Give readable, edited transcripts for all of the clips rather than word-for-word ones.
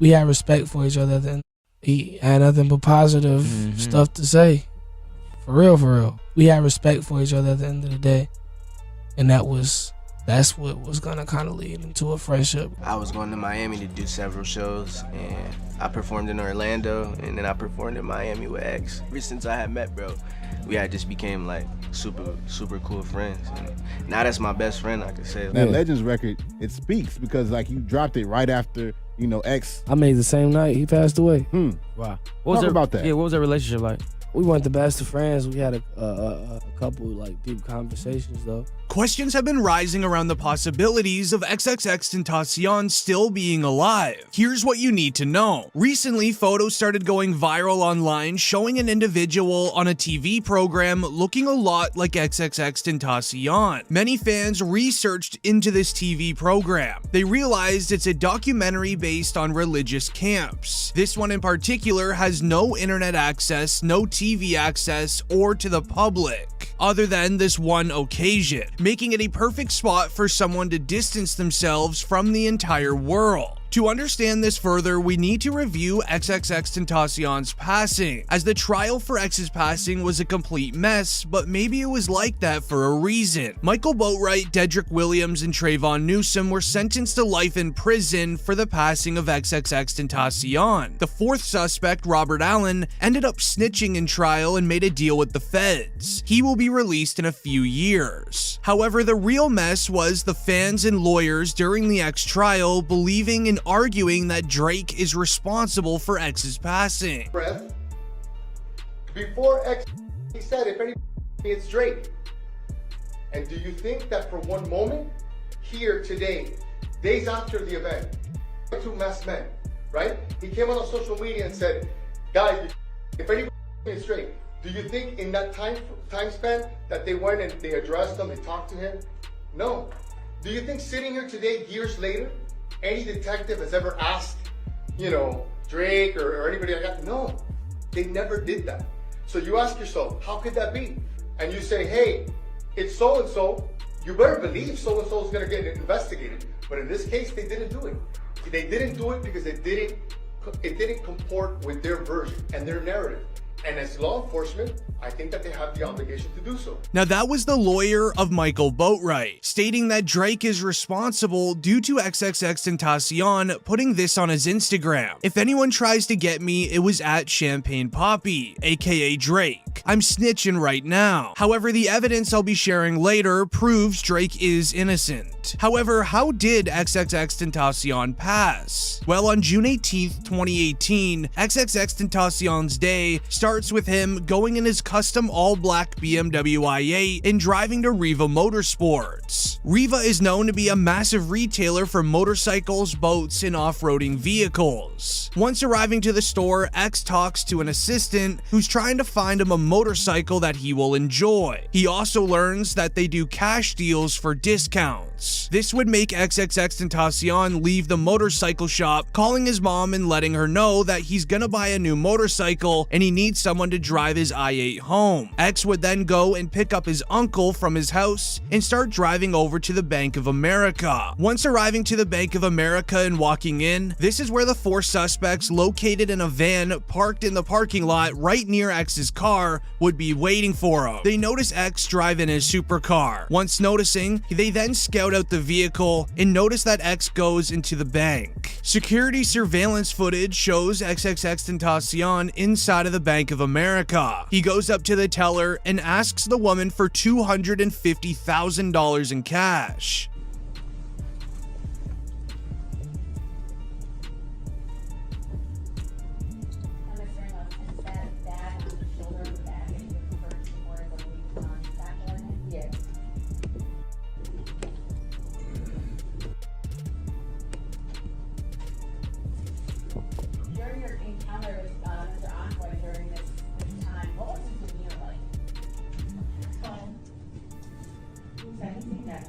we had respect for each other. Then he had nothing but positive stuff to say. For real. We had respect for each other at the end of the day. And that's what was gonna kind of lead into a friendship. I was going to Miami to do several shows, and I performed in Orlando, and then I performed in Miami with X. Ever since I had met bro, we had just became like super cool friends. And now that's my best friend, I could say. That Legends record, it speaks because like you dropped it right after, you know, X. I made the same night he passed away. Wow. Talk about that. Yeah, what was that relationship like? We weren't the best of friends. We had a couple like deep conversations though. Questions have been rising around the possibilities of XXXTentacion still being alive. Here's what you need to know. Recently, photos started going viral online showing an individual on a TV program looking a lot like XXXTentacion. Many fans researched into this TV program. They realized it's a documentary based on religious camps. This one in particular has no internet access, no TV access, or to the public, other than this one occasion, making it a perfect spot for someone to distance themselves from the entire world. To understand this further, we need to review XXXTentacion's passing, as the trial for X's passing was a complete mess, but maybe it was like that for a reason. Michael Boatwright, Dedrick Williams, and Trayvon Newsom were sentenced to life in prison for the passing of XXXTentacion. The fourth suspect, Robert Allen, ended up snitching in trial and made a deal with the feds. He will be released in a few years. However, the real mess was the fans and lawyers during the X trial believing and arguing that Drake is responsible for X's passing. Before X, he said, if anybody, it's Drake. And do you think that for one moment, here today, days after the event, two masked men, right? He came on social media and said, guys, if anybody, it's Drake. Do you think in that time span that they went and they addressed him, they talked to him? No. Do you think sitting here today, years later, any detective has ever asked, you know, Drake or anybody like that? No, they never did that. So you ask yourself, how could that be? And you say, hey, it's so-and-so, you better believe so-and-so is gonna get investigated. But in this case, they didn't do it. They didn't do it because it didn't comport with their version and their narrative. And as law enforcement, I think that they have the obligation to do so. Now that was the lawyer of Michael Boatwright, stating that Drake is responsible due to XXXTentacion putting this on his Instagram. If anyone tries to get me, it was at Champagne Poppy, aka Drake. I'm snitching right now. However, the evidence I'll be sharing later proves Drake is innocent. However, how did XXXTentacion pass? Well, on June 18th, 2018, XXXTentacion's day starts with him going in his custom all-black BMW i8 and driving to Riva Motorsports. Riva is known to be a massive retailer for motorcycles, boats, and off-roading vehicles. Once arriving to the store, X talks to an assistant who's trying to find him a motorcycle that he will enjoy. He also learns that they do cash deals for discounts. This would make XXXTentacion leave the motorcycle shop, calling his mom and letting her know that he's gonna buy a new motorcycle and he needs someone to drive his i8 home. X would then go and pick up his uncle from his house and start driving over to the Bank of America. Once arriving to the Bank of America and walking in, this is where the four suspects located in a van parked in the parking lot right near X's car would be waiting for him. They notice X drive in his supercar. Once noticing, they then scout out the vehicle and notice that X goes into the bank. Security surveillance footage shows XXXTentacion inside of the Bank of America. He goes up to the teller and asks the woman for $250,000 in cash. During your encounter with Mr. Envoy during this time, what was his demeanor like? Who said anything that?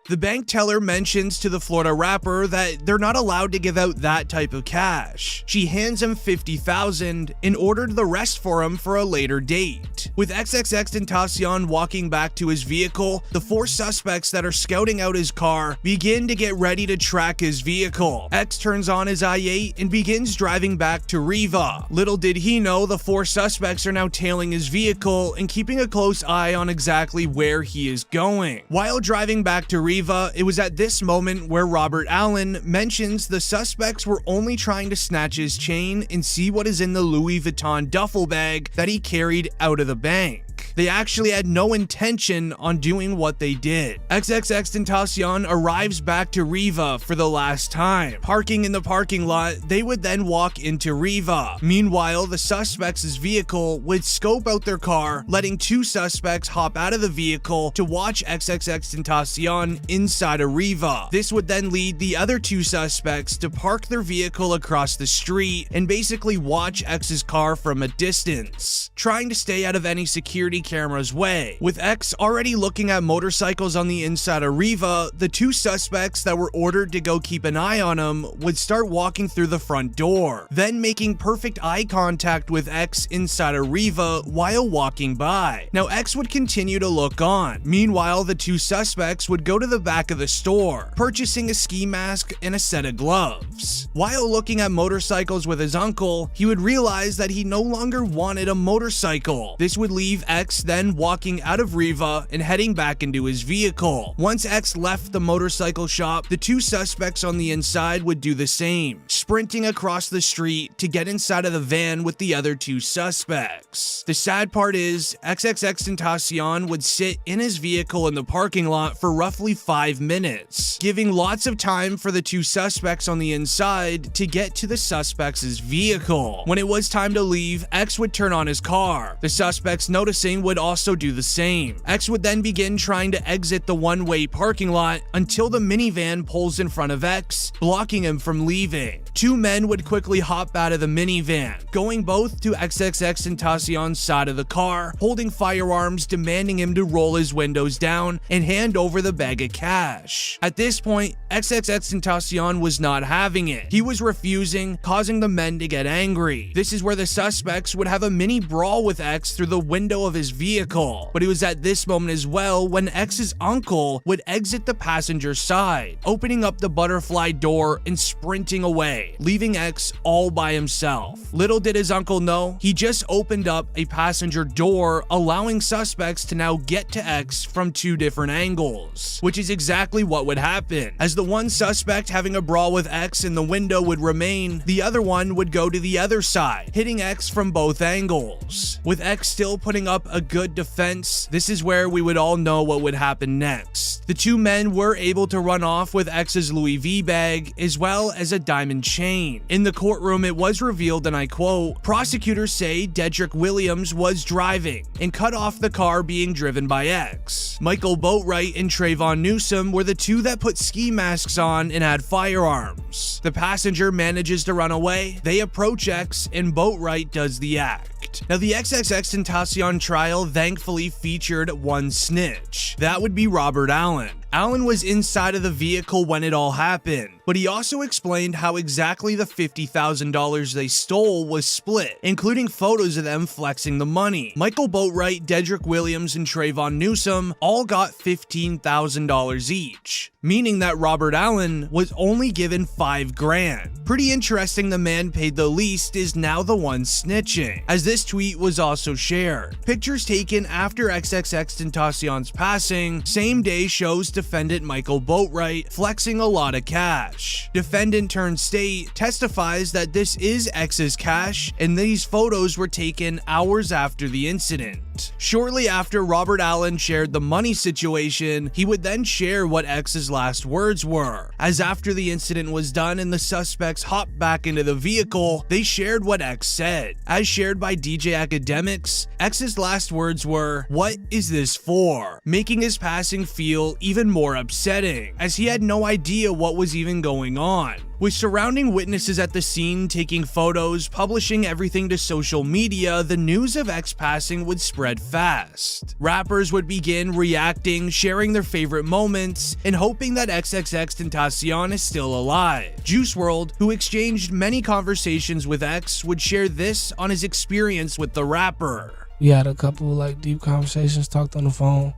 The bank teller mentions to the Florida rapper that they're not allowed to give out that type of cash. She hands him $50,000 and ordered the rest for him for a later date. With XXXTentacion walking back to his vehicle, the 4 suspects that are scouting out his car begin to get ready to track his vehicle. X turns on his i8 and begins driving back to Riva. Little did he know the 4 suspects are now tailing his vehicle and keeping a close eye on exactly where he is going. While driving back to Riva, it was at this moment where Robert Allen mentions the suspects were only trying to snatch his chain and see what is in the Louis Vuitton duffel bag that he carried out of the bank. They actually had no intention on doing what they did. XXXTentacion arrives back to Riva for the last time. Parking in the parking lot, they would then walk into Riva. Meanwhile, the suspects' vehicle would scope out their car, letting 2 suspects hop out of the vehicle to watch XXXTentacion inside of Riva. This would then lead the other 2 suspects to park their vehicle across the street and basically watch X's car from a distance, trying to stay out of any security camera's way. With X already looking at motorcycles on the inside of Riva, the 2 suspects that were ordered to go keep an eye on him would start walking through the front door, then making perfect eye contact with X inside of Riva while walking by. Now X would continue to look on. Meanwhile, the 2 suspects would go to the back of the store, purchasing a ski mask and a set of gloves. While looking at motorcycles with his uncle, he would realize that he no longer wanted a motorcycle. This would leave X then walking out of Riva and heading back into his vehicle. Once X left the motorcycle shop, the 2 suspects on the inside would do the same, sprinting across the street to get inside of the van with the other 2 suspects. The sad part is, XXXTentacion would sit in his vehicle in the parking lot for roughly 5 minutes, giving lots of time for the 2 suspects on the inside to get to the suspects' vehicle. When it was time to leave, X would turn on his car. The suspects noticing would also do the same. X would then begin trying to exit the one-way parking lot until the minivan pulls in front of X, blocking him from leaving. 2 men would quickly hop out of the minivan, going both to XXXTentacion's side of the car, holding firearms, demanding him to roll his windows down and hand over the bag of cash. At this point, XXXTentacion was not having it. He was refusing, causing the men to get angry. This is where the suspects would have a mini brawl with X through the window of his vehicle. But it was at this moment as well when X's uncle would exit the passenger side, opening up the butterfly door and sprinting away, leaving X all by himself. Little did his uncle know, he just opened up a passenger door, allowing suspects to now get to X from 2 different angles, which is exactly what would happen. As the one suspect having a brawl with X in the window would remain, the other one would go to the other side, hitting X from both angles. With X still putting up a good defense, this is where we would all know what would happen next. The 2 men were able to run off with X's Louis V bag as well as a diamond chain. In the courtroom, it was revealed, and I quote, "Prosecutors say Dedrick Williams was driving and cut off the car being driven by X. Michael Boatwright and Trayvon Newsom were the 2 that put ski masks on and had firearms. The passenger manages to run away, they approach X, and Boatwright does the act." Now, the XXXTentacion trial thankfully featured one snitch. That would be Robert Allen. Allen was inside of the vehicle when it all happened, but he also explained how exactly the $50,000 they stole was split, including photos of them flexing the money. Michael Boatwright, Dedrick Williams, and Trayvon Newsom all got $15,000 each, meaning that Robert Allen was only given $5 grand. Pretty interesting the man paid the least is now the one snitching, as this tweet was also shared. Pictures taken after XXXTentacion's passing, same day shows defendant Michael Boatwright flexing a lot of cash. Defendant turned state testifies that this is X's cash and these photos were taken hours after the incident. Shortly after Robert Allen shared the money situation, he would then share what X's last words were. As after the incident was done and the suspects hopped back into the vehicle, they shared what X said. As shared by DJ Academics, X's last words were, "What is this for?" making his passing feel even more upsetting, as he had no idea what was even going on. With surrounding witnesses at the scene taking photos, publishing everything to social media, the news of X passing would spread fast. Rappers would begin reacting, sharing their favorite moments, and hoping that XXXTentacion is still alive. Juice WRLD, who exchanged many conversations with X, would share this on his experience with the rapper. We had a couple like deep conversations, talked on the phone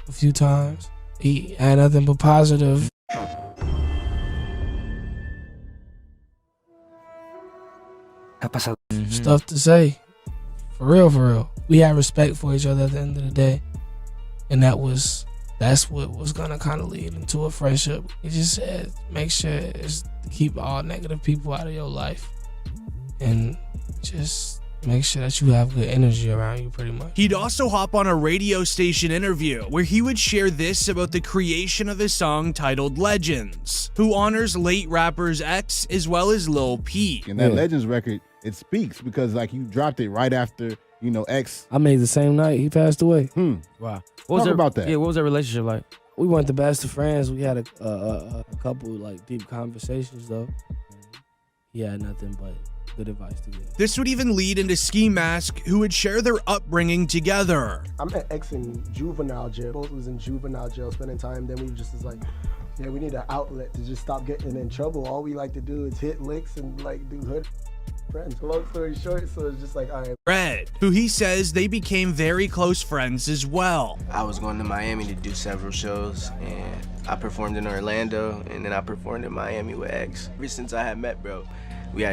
a few times. He had nothing but positive. Stuff to say. For real, for real. We had respect for each other at the end of the day. And that's what was gonna kind of lead into a friendship. He just said, make sure it's to keep all negative people out of your life. And just make sure that you have good energy around you, pretty much. He'd also hop on a radio station interview where he would share this about the creation of his song titled Legends, who honors late rappers X as well as Lil Peep. And that Legends record, it speaks because like you dropped it right after, you know, X. I made the same night he passed away. Wow. Talk about that. Yeah, what was that relationship like? We weren't the best of friends. We had a couple like deep conversations though. He had nothing but good advice to give. This would even lead into Ski Mask, who would share their upbringing together. I met X in juvenile jail. Both was in juvenile jail, spending time. Then we just was like, yeah, we need an outlet to just stop getting in trouble. All we like to do is hit licks and like do hood friends. Long story short, so it's just like, all right. Red, who he says they became very close friends as well. I was going to Miami to do several shows, and I performed in Orlando, and then I performed in Miami with X. Ever since I had met bro, we had